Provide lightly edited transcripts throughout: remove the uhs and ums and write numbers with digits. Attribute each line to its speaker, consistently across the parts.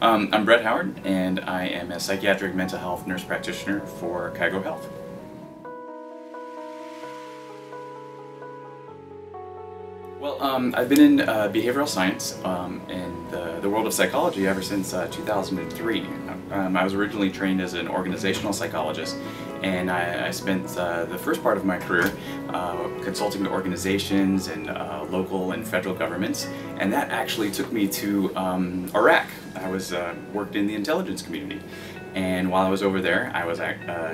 Speaker 1: I'm Brett Howard, and I am a psychiatric mental health nurse practitioner for Kygo Health. Well, I've been in behavioral science and the world of psychology ever since 2003. I was originally trained as an organizational psychologist, and I spent the first part of my career consulting to organizations and local and federal governments, and that actually took me to Iraq. I worked in the intelligence community, and while I was over there, I was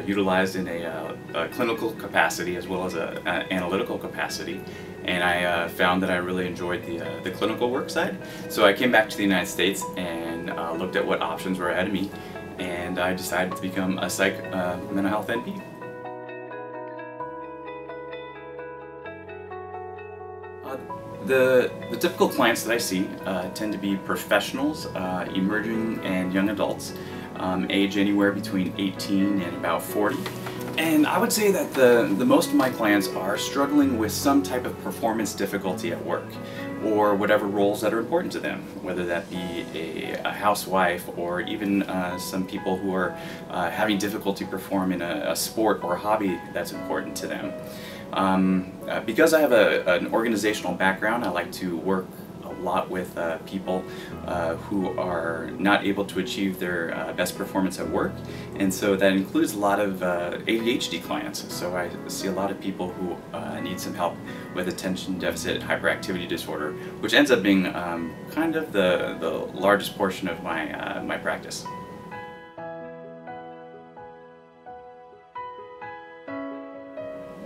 Speaker 1: utilized in a clinical capacity as well as an analytical capacity, and I found that I really enjoyed the clinical work side. So I came back to the United States and looked at what options were ahead of me, and I decided to become a mental health NP. The typical clients that I see tend to be professionals, emerging and young adults, age anywhere between 18 and about 40. And I would say that the most of my clients are struggling with some type of performance difficulty at work, or whatever roles that are important to them, whether that be a housewife or even some people who are having difficulty performing a sport or hobby that's important to them. Because I have an organizational background, I like to work a lot with people who are not able to achieve their best performance at work, and so that includes a lot of ADHD clients. So I see a lot of people who need some help with attention deficit hyperactivity disorder, which ends up being kind of the largest portion of my practice.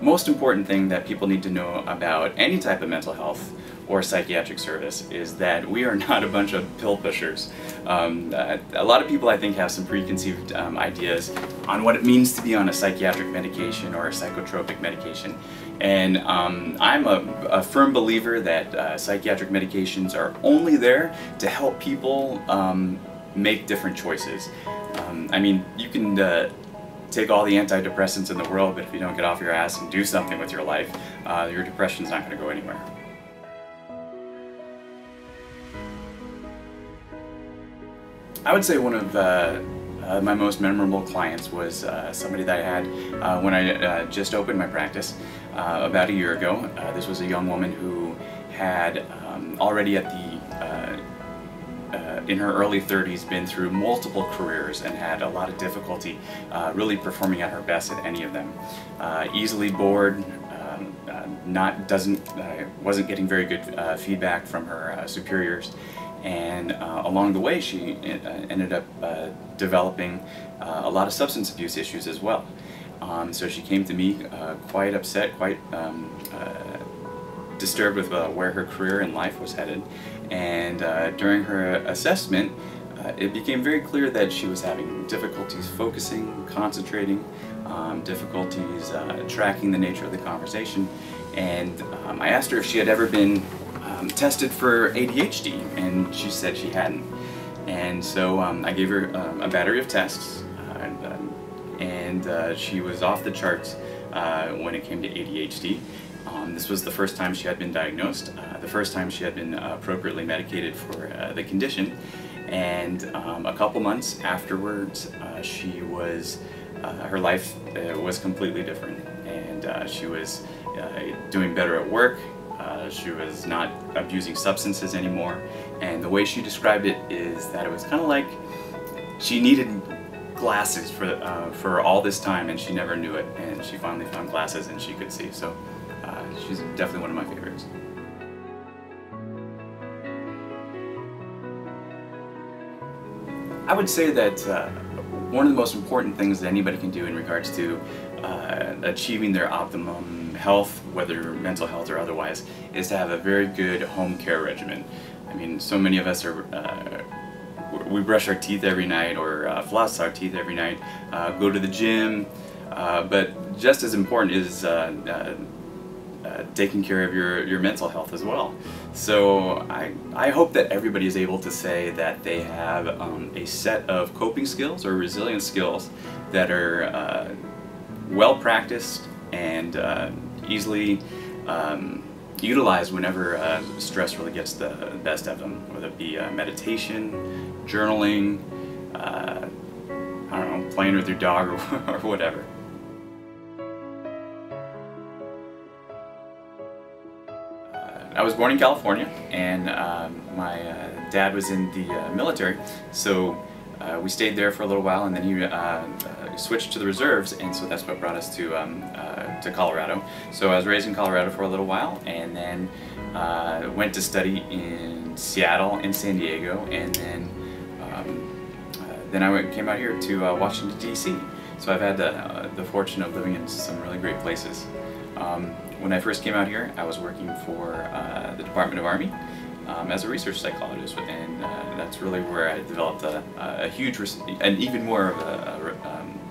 Speaker 1: Most important thing that people need to know about any type of mental health or psychiatric service is that we are not a bunch of pill pushers. A lot of people, I think, have some preconceived ideas on what it means to be on a psychiatric medication or a psychotropic medication. And I'm a firm believer that psychiatric medications are only there to help people make different choices. I mean, you can take all the antidepressants in the world, but if you don't get off your ass and do something with your life, your depression's not going to go anywhere. I would say one of my most memorable clients was somebody that I had when I just opened my practice about a year ago. This was a young woman who had already in her early 30s been through multiple careers and had a lot of difficulty really performing at her best at any of them. Easily bored, wasn't getting very good feedback from her superiors, and along the way she ended up developing a lot of substance abuse issues as well. So she came to me quite upset, quite disturbed with where her career in life was headed, and during her assessment it became very clear that she was having difficulties focusing, concentrating, difficulties tracking the nature of the conversation, and I asked her if she had ever been tested for ADHD, and she said she hadn't. And so I gave her a battery of tests, and she was off the charts when it came to ADHD. This was the first time she had been diagnosed, the first time she had been appropriately medicated for the condition, and a couple months afterwards her life was completely different, and she was doing better at work. She was not abusing substances anymore, and the way she described it is that it was kind of like she needed glasses for all this time, and she never knew it, and she finally found glasses and she could see. So she's definitely one of my favorites. I would say that one of the most important things that anybody can do in regards to achieving their optimum health, whether mental health or otherwise, is to have a very good home care regimen. I mean, so many of us we brush our teeth every night, or floss our teeth every night, go to the gym, but just as important is taking care of your mental health as well. So I hope that everybody is able to say that they have a set of coping skills or resilience skills that are well practiced and easily utilize whenever stress really gets the best of them, whether it be meditation, journaling, I don't know, playing with your dog or whatever. I was born in California, and my dad was in the military, so we stayed there for a little while, and then he switched to the reserves, and so that's what brought us to Colorado. So I was raised in Colorado for a little while, and then went to study in Seattle and San Diego, and then I came out here to Washington, D.C. So I've had the fortune of living in some really great places. When I first came out here, I was working for the Department of Army as a research psychologist, and that's really where I developed a huge, and even more of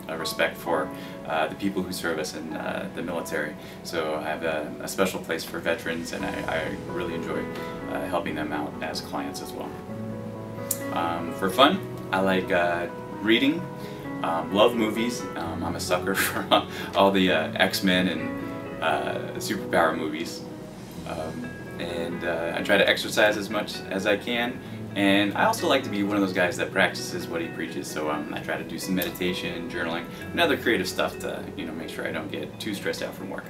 Speaker 1: a respect for the people who serve us in the military. So I have a special place for veterans, and I really enjoy helping them out as clients as well. For fun, I like reading, love movies. I'm a sucker for all the X-Men and superpower movies, and I try to exercise as much as I can, and I also like to be one of those guys that practices what he preaches. So I try to do some meditation, journaling, and other creative stuff to make sure I don't get too stressed out from work.